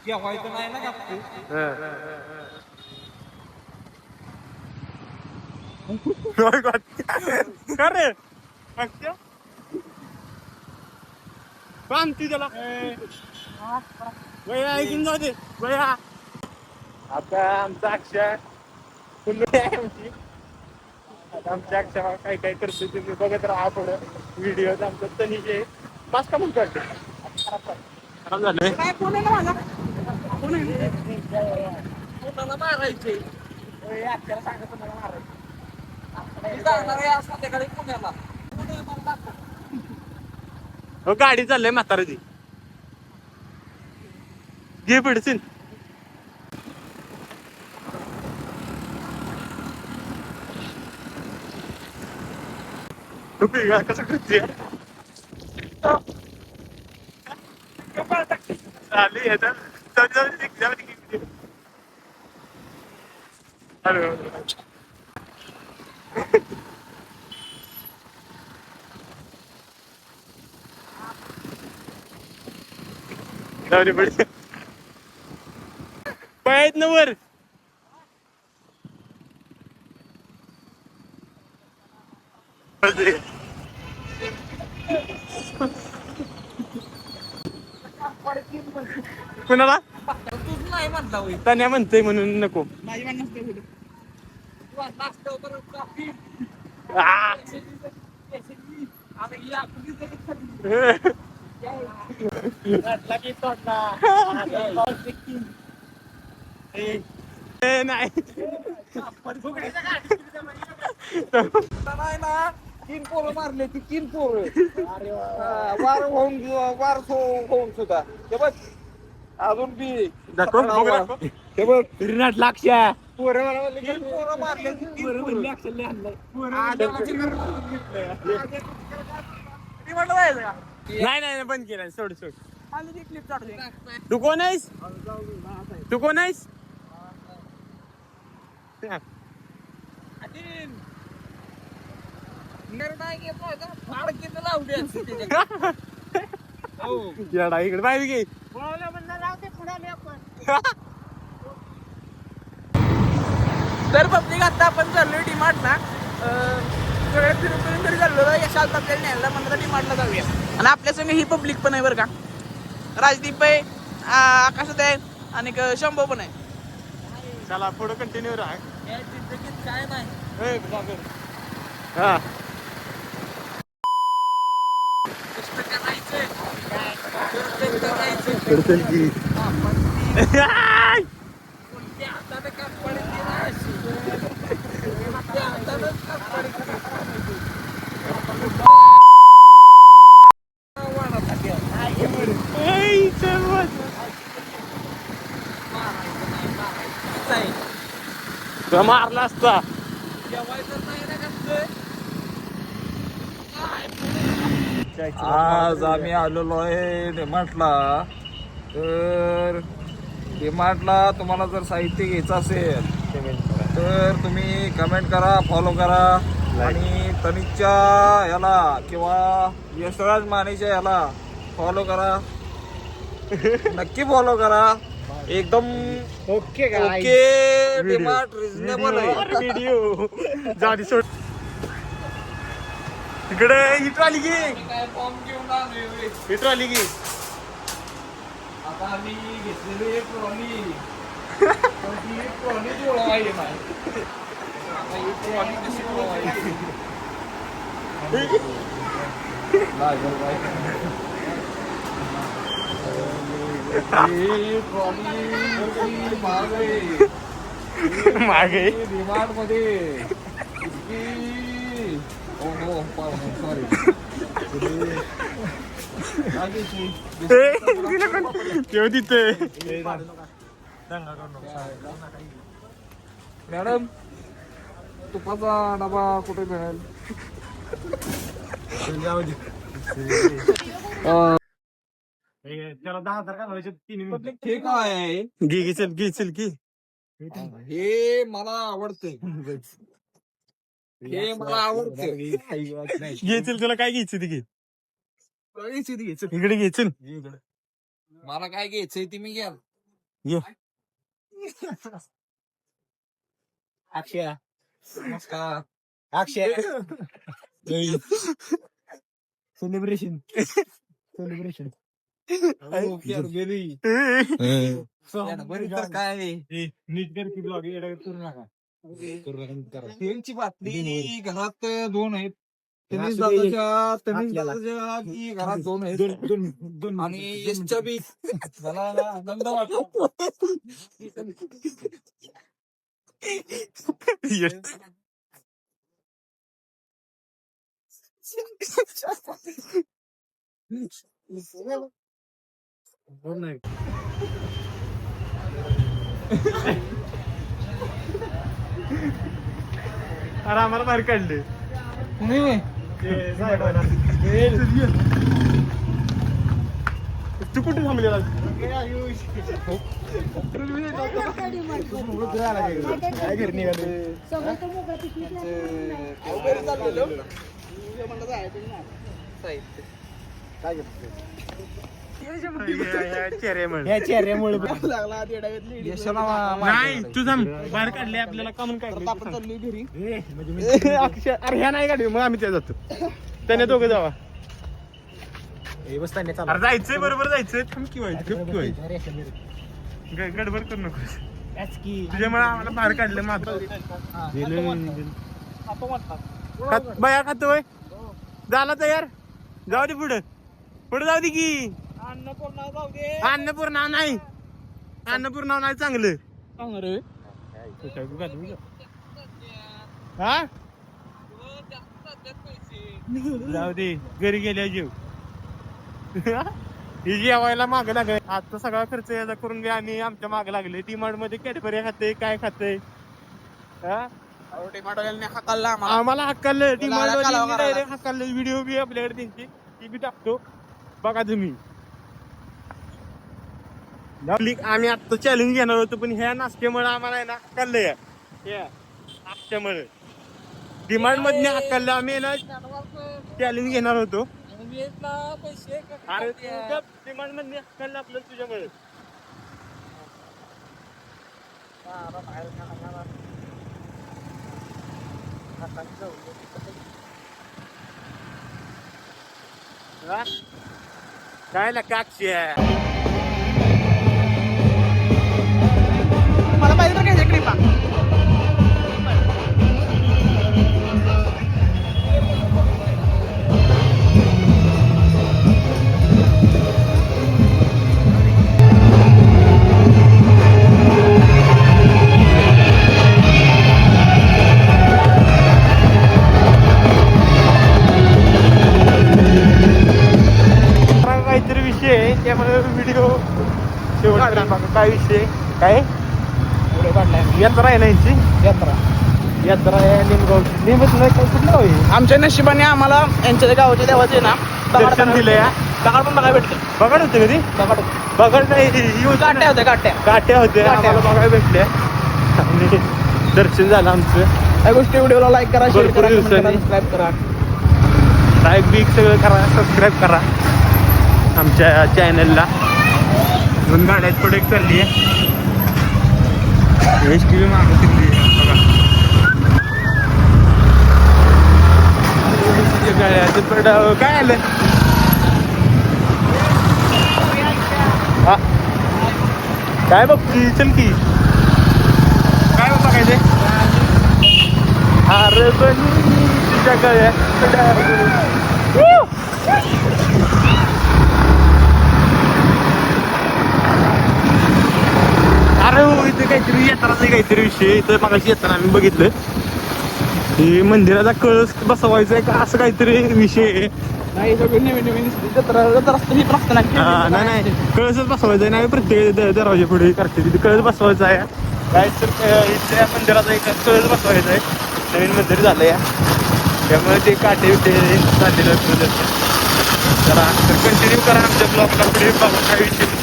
जेवायचं नाही ना कापते. अरे बांधती त्याला वया ऐकून जाऊ दे वया. आता आमचा अक्षय फुल्लू आहे आमची. आता आमच्या अक्षय काय काय करते तुम्ही बघत राहा थोडं व्हिडिओ. आमचं तनिषे पाच का म्हणतो वाटते खराब झालंय. काय फोन आहे ना माझा. फोन आहे कोणाला मारायचे. आपल्याला सांगा कोणाला मारायचे. जाणार आहे आज संध्याकाळी पुण्याला. हो गाडी चाललंय म्हाताराची. घे पिडशील. तू पिळगा कसं करते चालली आहे पायत ना वर. कुणाला तूच नाही म्हणता होईल. तन्या म्हणतोय म्हणून नको. नाही म्हणत काफी. नाही नाही ना 3 पोरं मारले ती 3 पोरं. वार होऊन सुद्धा ते बघ अजून बी हे बघ रिनाट लाक्ष पोरं मारले 3 नाही नाही बंद केलं. सोड सोड. तू कोण आहेस. तू कोण आहेस. येडा इकडे बाहेर घे. तर पब्लिक आता आपण चाललोय डीमार्टला. सगळे फिरून तरी चाललो यशाल आपल्याला न्यायला म्हणलं डीमार्टला जाऊया. आणि आपल्या संग ही पब्लिक पण आहे बरं का. राजदीप आहे, आकाशात आहे आणि शंभू पण आहे. चला पुढं कंटिन्यू राहा. काय नाही हा मारला असता. आज आम्ही आलेलो आहे डीमार्टला. तर डीमार्टला तुम्हाला जर साहित्य घ्यायचं असेल तर तुम्ही कमेंट करा, फॉलो करा. आणि तनिषच्या याला किंवा यशराज मानेच्या याला फॉलो करा. नक्की फॉलो करा. एकदम ओके ओके डीमार्ट रिजनेबल आहे. व्हिडिओ जाडी सोड. इकडे ही ट्रॉली घे. काय फॉर्म घेऊन आलोय. ही ट्रॉली घे. आता आम्ही घेतलेली एक ट्रॉली. ही ट्रॉली जोडवायची नाही. आता ही ट्रॉली कशी जोडवायची. ही ट्रॉली महाग आहे. मागे डीमार्ट मध्ये सॉरी तेव्हा तिथे मॅडम तुपाचा डबा कुठे मिळेल. त्याला 10,000 का व्हायचे 3 मिनिट. ठीक आहे. घे चल घे चल घे. हे मला आवडते. हे मला आवडते. घे चल तुला काय घ्यायचं ते घे. इकडे घे चल. मला काय घ्यायचंय ती मी घ्या. अक्षय नमस्कार. अक्षय सेलिब्रेशन बरी तर काय नीट कर की ब्लॉग करू नका त्यांची बाटली घरात 2 आहेत. असू दे. दादाच्या की घरात 2 आहेत आणि यशच्या बी मला आनंद वाटतो. अरे आम्हाला बाहेर काढले तू कुठे थांबलेला काय घरी निघाले चेहऱ्यामुळे नाही तू थांब बाहेर काढले आपल्याला कामून काढले अरे ह्या नाही काढली मग आम्ही त्या जातो त्याने दोघं जावा अरे जायचंय बरोबर जायचंय थमकी व्हायची गडबड करू नको तुझ्यामुळे आम्हाला बाहेर काढलं माझं बया खातोय झाला तयार जाऊ दे पुढे पुढे जाऊ दे की अन्नपूर्णा नाही अन्नपूर्णा नाही चांगलं हा जाऊ दे घरी गेल्या जीव ही जेवायला मागे लागले आता सगळा खर्च याचा करून घ्या आणि आमच्या मागे लागले डिमांड मध्ये कॅडबरी खाते काय खाते आम्हाला हक्काल डिमांड हक्काल व्हिडिओ बी आपल्याकडे त्यांची ती बी टाकतो बघा तुम्ही आम्ही आता चॅलेंज घेणार होतो पण ह्या नाश्त्यामुळे आम्हाला आहे ना हक्काल नाश्त्यामुळे डिमांड मधने हक्काल आम्ही ना चॅलेंज घेणार होतो अरे डिमांड मध्ये हक्काल आपलं तुझ्यामुळे काय काक्षी मला पाहिजे तर काय ट्रिपा काहीतरी विषय आहे त्यामुळे व्हिडिओ शेवट काय विषय काय यात्रा आहे ना यांची यात्रा आहे निमगावची कुठलं होईल आमच्या नशिबाने आम्हाला यांच्या गावाच्या देवाचे ना दर्शन दिलंय दगड पण बघायला भेटते बघड होते कधी दगड बघड नाही काट्या होत्या काट्या होत्या आम्हाला बघायला भेटल्या आणि दर्शन झालं आमचं या गोष्टी व्हिडिओला लाईक करा शेअर भरपूर करा दिवसांनी. सबस्क्राईब करा लाईक बिक सगळं करा सबस्क्राईब करा आमच्या चॅनलला अजून गाड्यात पुढे चालली आहे एस टी व्ही मागं फिरली बघा काय आलं हा काय बघती चल की काय बघायचे अरे पण तुझ्याकडे अरे हो इथे काहीतरी यात्राचा काहीतरी विषय इथं मगाशी येताना आम्ही बघितलं हे मंदिराचा कळस बसवायचा आहे का असं काहीतरी विषय आहे नाही सगळं नवीन नवीन नाही कळसच बसवायचा आहे नाही प्रत्येक दरवाजा पुढे करते तिथे कळस बसवायचा आहे काय तर इथल्या मंदिराचा एक कळस बसवायचा आहे नवीन मंदिर झालं या त्यामुळे ते काटे विटे चाललेलं असतं जरा तर कंटिन्यू करा आमच्या ब्लॉगला पुढे बघा काय विषय